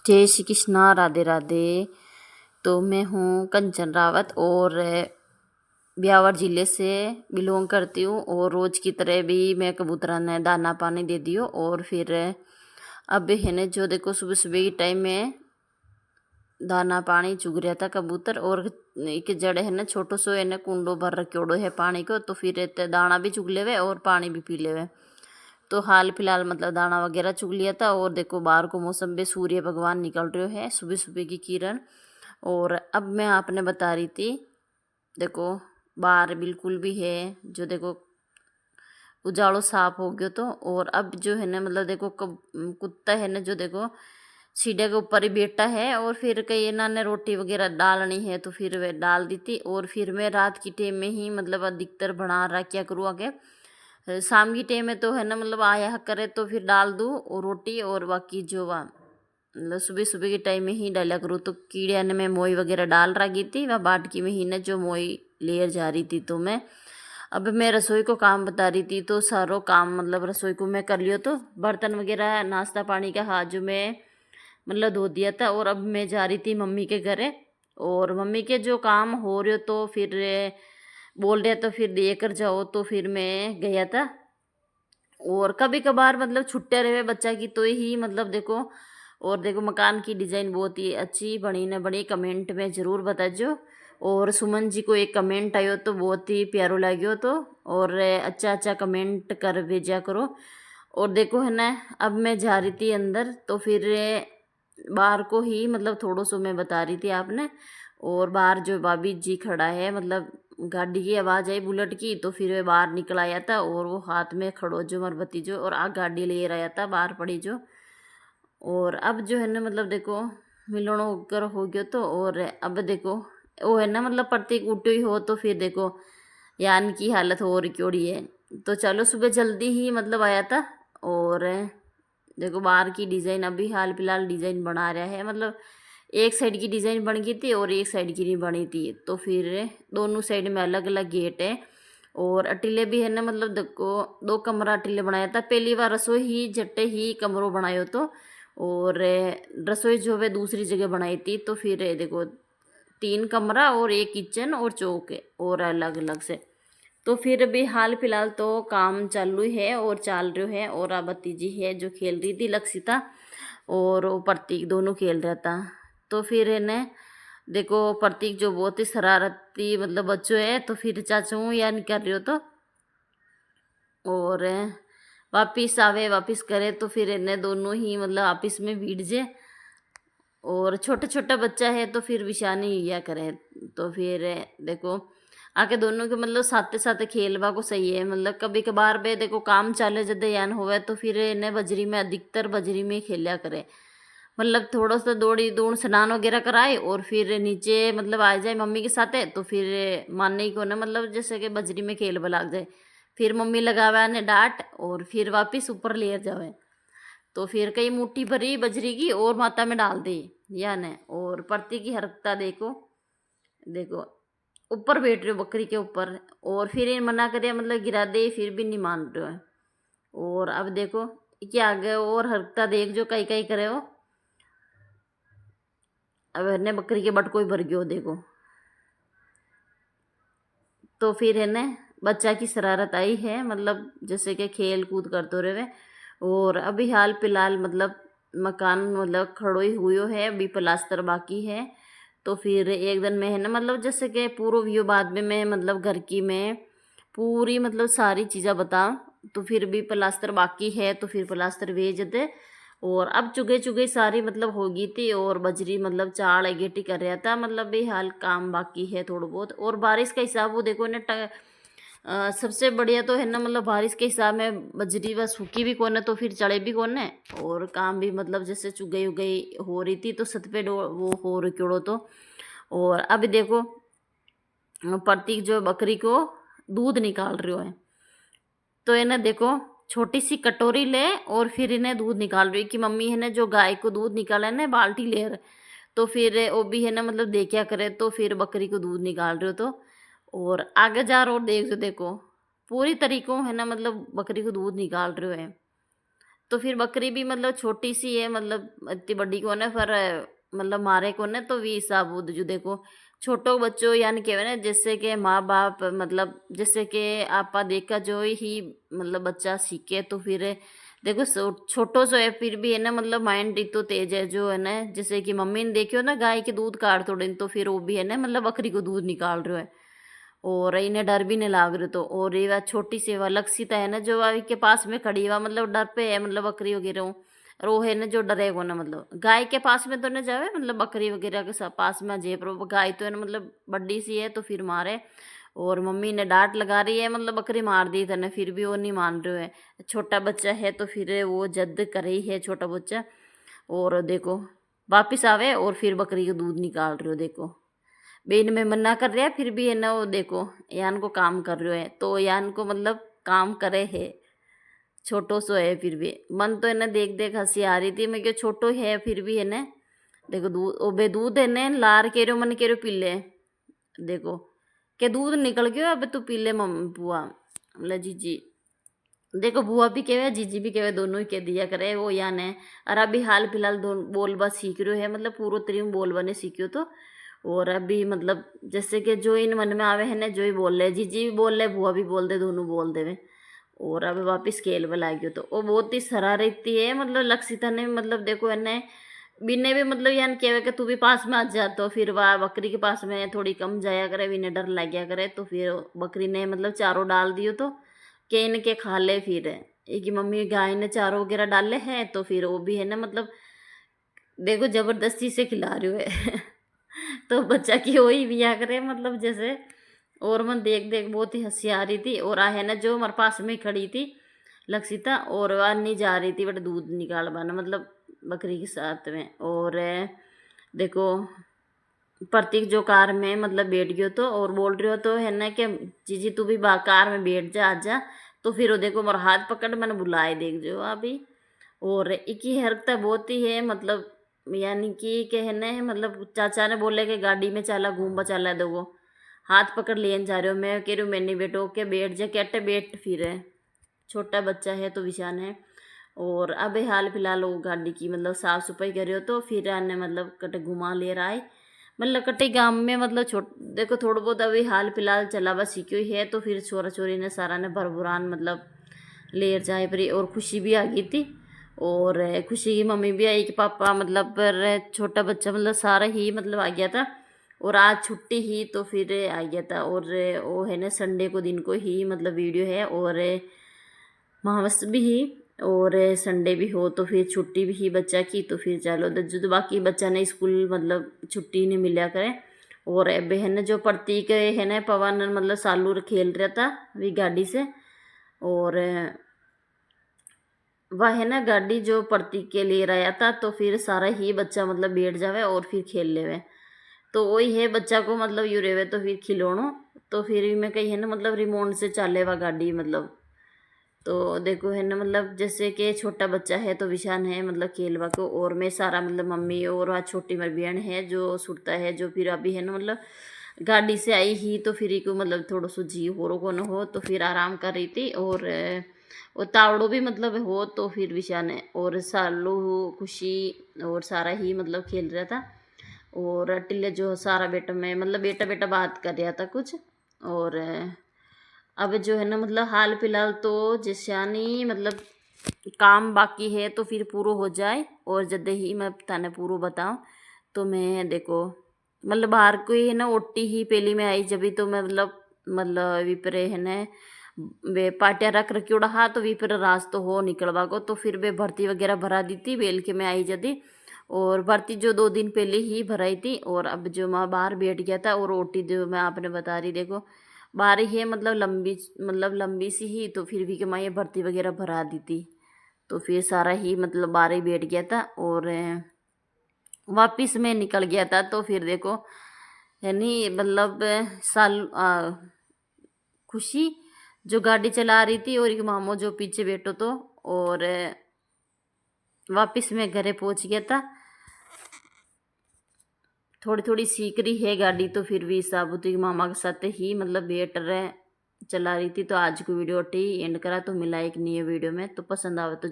जय श्री कृष्णा, राधे राधे। तो मैं हूँ कंचन रावत और ब्यावर ज़िले से बिलोंग करती हूँ। और रोज़ की तरह भी मैं कबूतरा ने दाना पानी दे दियो। और फिर अब है न जो देखो सुबह सुबह के टाइम में दाना पानी चुग रहा था कबूतर। और एक जड़ है न छोटो सो है न कुंडो भर रखोड़ो है पानी को, तो फिर दाना भी चुग लेवे और पानी भी पी लेवे। तो हाल फिलहाल मतलब दाना वगैरह चुग लिया था। और देखो बाहर को मौसम में सूर्य भगवान निकल रहे है, सुबह सुबह की किरण। और अब मैं आपने बता रही थी, देखो बाहर बिल्कुल भी है जो देखो उजालो साफ हो गयो। तो और अब जो है ना मतलब देखो कुत्ता है ना जो देखो सीढ़े के ऊपर ही बैठा है। और फिर कहीं इन्होंने रोटी वगैरह डालनी है तो फिर वे डाल दी थी। और फिर मैं रात की टाइम में ही मतलब अधिकतर बना रहा क्या करूँ आगे। शाम की टाइम में तो है ना मतलब आया करे तो फिर डाल दूँ और रोटी। और बाकी जो वह मतलब सुबह सुबह के टाइम में ही डाला करूँ। तो कीड़े ने मैं मोई वगैरह डाल रखी थी, वह बाटकी में ही ना जो मोई लेयर जा रही थी। तो मैं रसोई को काम बता रही थी, तो सारो काम मतलब रसोई को मैं कर लियो। तो बर्तन वगैरह नाश्ता पानी का हाथ जो मैं मतलब धो दिया था। और अब मैं जा रही थी मम्मी के घरे। और मम्मी के जो काम हो रहे तो फिर बोल रहे तो फिर देकर जाओ, तो फिर मैं गया था। और कभी कभार मतलब छुट्टियाँ रहे बच्चा की तो ही मतलब देखो। और देखो मकान की डिज़ाइन बहुत ही अच्छी बनी न बनी, कमेंट में ज़रूर बताजो। और सुमन जी को एक कमेंट आयो तो बहुत ही प्यारो लाग्यो। तो और अच्छा अच्छा कमेंट कर भेजा करो। और देखो है ना अब मैं जा रही थी अंदर, तो फिर बाहर को ही मतलब थोड़ो सो मैं बता रही थी आपने। और बाहर जो भाभी जी खड़ा है मतलब गाड़ी की आवाज़ आई बुलेट की, तो फिर वे बाहर निकल आया था। और वो हाथ में खड़ो जो मर भतीजो और आ गाड़ी ले आया था बाहर पड़ी जो। और अब जो है ना मतलब देखो मिलनो होकर हो गयो। तो और अब देखो वो है ना मतलब प्रत्येक उठी हो तो फिर देखो यान की हालत हो रही है। तो चलो सुबह जल्दी ही मतलब आया था। और देखो बाहर की डिज़ाइन अभी हाल फिलहाल डिज़ाइन बना रहा है, मतलब एक साइड की डिज़ाइन बन गई थी और एक साइड की नहीं बनी थी। तो फिर दोनों साइड में अलग अलग गेट है। और अटीले भी है ना मतलब देखो दो कमरा अटीले बनाया था। पहली बार रसोई ही जट्टे ही कमरों बनायो तो। और रसोई जो है दूसरी जगह बनाई थी। तो फिर देखो तीन कमरा और एक किचन और चौक है और अलग अलग से। तो फिर अभी हाल फिलहाल तो काम चालू है और चल रहा है। और आ भतीजी है जो खेल रही थी लक्षिता, और वो प्रतीक दोनों खेल रहा था। तो फिर है न देखो प्रतीक जो बहुत ही शरारती मतलब बच्चों है, तो फिर चाचू या नहीं कर रहे हो तो। और वापिस आवे वापिस करे तो फिर इन्हें दोनों ही मतलब आपस में भीड़ जे। और छोटा छोटा बच्चा है तो फिर विशानी या करे। तो फिर देखो आके दोनों के मतलब साथे साथे खेलवा को सही है। मतलब कभी कभार बे देखो काम चाले जदे यान होवे तो फिर इन्हें बजरी में अधिकतर बजरी में खेला करे। मतलब थोड़ा सा दौड़ी दूण स्नान वगैरह कराए और फिर नीचे मतलब आ जाए मम्मी के साथ है। तो फिर मानने को ना मतलब जैसे कि बजरी में खेल लाग जाए, फिर मम्मी लगावे ने डांट और फिर वापिस ऊपर ले जावे। तो फिर कई मुट्ठी भरी बजरी की और माता में डाल दी या न। और परती की हरकता देखो, देखो ऊपर बैठ रहे हो बकरी के ऊपर। और फिर इन मना करे मतलब गिरा दे फिर भी नहीं मान रहे हो। और अब देखो क्या आगे और हरकता देख जो कई कई करे हो। अब ने बकरी के बट कोई भर गयो देखो। तो फिर है न बच्चा की शरारत आई है मतलब जैसे कि खेल कूद करते रहे। और अभी हाल फिलहाल मतलब मकान मतलब खड़ो ही हुयो है, अभी प्लास्टर बाकी है। तो फिर एक दिन में है ना मतलब जैसे कि पूरा व्यू बाद में मैं मतलब घर की मैं पूरी मतलब सारी चीज़ें बताऊँ। तो फिर भी प्लास्टर बाकी है तो फिर प्लास्टर भेज दे। और अब चुगे चुगे सारी मतलब होगी थी और बजरी मतलब चाड़ गेटी कर रहा था। मतलब भी हाल काम बाकी है थोड़ा बहुत। और बारिश का हिसाब वो देखो ना सबसे बढ़िया तो है ना मतलब बारिश के हिसाब में बजरी व सूखी भी कौन है तो फिर चढ़े भी कौन है। और काम भी मतलब जैसे चुगई उगई हो रही थी तो छत पे वो हो रही तो। और अब देखो प्रतीक जो बकरी को दूध निकाल रहे है। तो इन्हें देखो छोटी सी कटोरी ले और फिर इन्हें दूध निकाल रही कि मम्मी है ना जो गाय को दूध निकाला है ना बाल्टी ले रहे। तो फिर वो भी है ना मतलब देखा करे तो फिर बकरी को दूध निकाल रहे हो तो। और आगे जा रहे हो देख जो देखो पूरी तरीकों है ना मतलब बकरी को दूध निकाल रहे हो है। तो फिर बकरी भी मतलब छोटी सी है, मतलब इतनी बड़ी कौन है, पर मतलब मारे कौन है, तो वी हिसाब जो देखो छोटो बच्चों यानी कहवे ना, जैसे कि माँ बाप मतलब जैसे कि आपा देखा जो ही मतलब बच्चा सीखे, तो फिर देखो छोटो सो है फिर भी है ना, मतलब माइंड तो तेज है जो है ना, जैसे कि मम्मी ने देखियो ना गाय के दूध काट तोड़े, तो फिर वो भी है ना मतलब बकरी को दूध निकाल रहे है, और इन्हें डर भी नहीं लाग रहा। तो और ये वह छोटी सी वह लक्षिता है ना जो के पास में खड़ी हुआ, मतलब डर पे है, मतलब बकरी वगैरह हूँ, और वो है ना जो डरेगा ना, मतलब गाय के पास में तो न जावे, मतलब बकरी वगैरह के पास में जे, पर गाय तो है ना मतलब बड्डी सी है, तो फिर मारे। और मम्मी ने डांट लगा रही है, मतलब बकरी मार दी था ना, फिर भी वो नहीं मान रहे है, छोटा बच्चा है तो फिर वो जद कर रही है छोटा बच्चा। और देखो वापिस आवे और फिर बकरी का दूध निकाल रहे हो, देखो बेन में मना कर रहा है, फिर भी है ना वो देखो यान को काम कर रहे है, तो यान को मतलब काम करे है, छोटो सो है फिर भी मन तो है ना देख देख हंसी आ रही थी, मैं क्यों छोटो है फिर भी है ना, देखो दूध ओबे दूध है ना लार के रो मन के रो पी ले, देखो के दूध निकल गयो, अब तू पी ले मम्मी बुआ, बोला जीजी, देखो बुआ भी कहवे जीजी भी कहवे, दोनों ही कह दिया करे वो यान है। और अभी हाल फिलहाल बोलबा सीख रहे है, मतलब पूरा तरीम बोलबा नहीं सीखियो तो, और अभी मतलब जैसे कि जो इन मन में आवे है ना जो ही बोल रहे, जीजी भी बोल रहे बुआ भी बोल दे, दोनों बोल देवे। और अब वापिस खेल में लागियो, तो वो बहुत ही शरारती है, मतलब लक्षिता ने मतलब देखो है बिने भी मतलब यान कहवे कि तू भी पास में आ जा, तो फिर वह बकरी के पास में थोड़ी कम जाया करे, बिने डर लग गया करे, तो फिर बकरी ने मतलब चारों डाल दियो, तो के इनके खा ले, फिर एक मम्मी गाय ने चारों वगैरह डाले हैं, तो फिर वो भी है ना मतलब देखो जबरदस्ती से खिला रहे है तो बच्चा की हो ही बिया करे, मतलब जैसे और मन देख देख बहुत ही हंसी आ रही थी। और आ है ना जो हमारे पास में ही खड़ी थी लक्षिता, और वह नहीं जा रही थी बट दूध निकाल पाना, मतलब बकरी के साथ में। और देखो प्रतीक जो कार में मतलब बैठ गयो, तो और बोल रही हो तो है ना कि जीजी तू भी कार में बैठ जा आजा, तो फिर वो देखो मोर हाथ पकड़ मैंने बुलाए, देख जो अभी। और एक ही हरकत बहुत ही है, मतलब यानी कि कहने है मतलब चाचा ने बोले कि गाड़ी में चला घूमबा चला दो, हाथ पकड़ लेन जा रहे हो, मैं कह रही हूँ मैं नहीं बैठो, के बैठ जा कैटे बैठ, फिर है छोटा बच्चा है तो विशान है। और अब हाल फिलहाल वो गाड़ी की मतलब साफ़ सफाई कर रहे हो, तो फिर आने मतलब कटे घुमा ले रहा है, मतलब कटे गांव में मतलब छोट देखो थोड़ा बहुत अभी हाल फिलहाल चला बस सीखी हुई है, तो फिर छोरा छोरी ने सारा ने भरभुरान मतलब लेर जाए परी। और खुशी भी आ गई थी, और खुशी की मम्मी भी आई कि पापा मतलब पर छोटा बच्चा मतलब सारा ही मतलब आ गया था, और आज छुट्टी ही तो फिर आ गया था। और वो है ना संडे को दिन को ही मतलब वीडियो है, और महावस भी ही, और संडे भी हो तो फिर छुट्टी भी ही बच्चा की, तो फिर चलो जो बाकी बच्चा ने स्कूल मतलब छुट्टी नहीं मिला करे। और अब है ना जो प्रतीक है ना पवन मतलब सालू खेल रहा था अभी गाड़ी से, और वह है ना गाड़ी जो प्रतीक के लिए रहा था, तो फिर सारा ही बच्चा मतलब बैठ जावे और फिर खेल लेवे, तो वही है बच्चा को मतलब यू रेवे तो फिर खिलौनो, तो फिर मैं कही है ना मतलब रिमोट से चाले वा गाड़ी मतलब। तो देखो है ना मतलब जैसे कि छोटा बच्चा है तो विशान है मतलब खेलवा को, और मैं सारा मतलब मम्मी और वहाँ छोटी मेरी बहन है जो सुटता है, जो फिर अभी है ना मतलब गाड़ी से आई ही, तो फिर को मतलब थोड़ा सो जी हो को न हो, तो फिर आराम कर रही थी। और तावड़ो भी मतलब हो, तो फिर विशान है और सालू खुशी और सारा ही मतलब खेल रहा था। और टिल्ले जो सारा बेटा में मतलब बेटा बेटा बात कर रहा था कुछ। और अब जो है ना मतलब हाल फिलहाल तो जिशानी मतलब काम बाकी है, तो फिर पूरा हो जाए, और जब ही मैं थाने पूरा बताऊँ, तो मैं देखो मतलब बाहर को ही है ना ओटी ही पहली में आई जब, तो मैं मतलब विपरे है ना वे पार्टियाँ रख रखी उड़ा, हाँ तो विपर राज तो हो निकलवा को, तो फिर वे भर्ती वगैरह भरा दी थी बेल के मैं आई जदी, और भर्ती जो 2 दिन पहले ही भराई थी। और अब जो मैं बाहर बैठ गया था, और ओटी जो मैं आपने बता रही देखो बाहर ही है मतलब लंबी सी ही, तो फिर भी कि मैं ये भर्ती वगैरह भरा दी थी, तो फिर सारा ही मतलब बाहर ही बैठ गया था। और वापिस मैं निकल गया था, तो फिर देखो यानी मतलब खुशी जो गाड़ी चला रही थी, और एक मामो जो पीछे बैठो तो, और वापिस मैं घरे पहुंच गया था। थोड़ी थोड़ी सीख रही है गाड़ी, तो फिर भी साबुती मामा के साथ ही मतलब बैठ रहे चला रही थी। तो आज की वीडियो टी एंड करा, तो मिला एक नई वीडियो में, तो पसंद आवे तो